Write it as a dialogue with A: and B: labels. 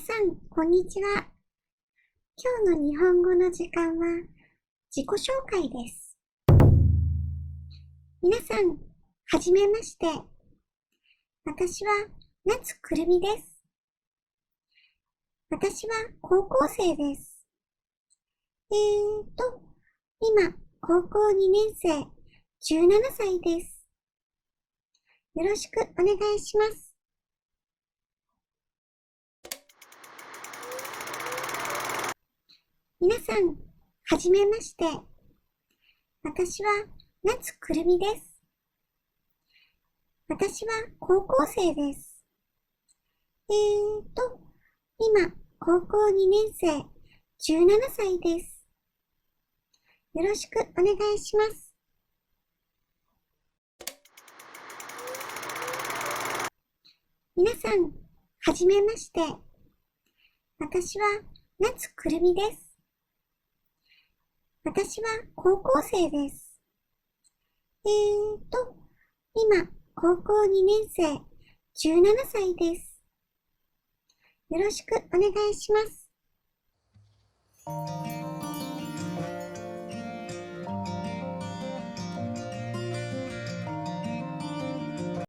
A: さん、こんにちは。今日の日本語の時間は自己紹介です。皆さん、はじめまして。私は夏くるみです。私は高校生です。今、高校2年生、17歳です。よろしくお願いします。皆さん、はじめまして。私は夏くるみです。私は高校生です。今、高校2年生、17歳です。よろしくお願いします。皆さん、はじめまして。私は夏くるみです。私は高校生です。今、高校2年生、17歳です。よろしくお願いします。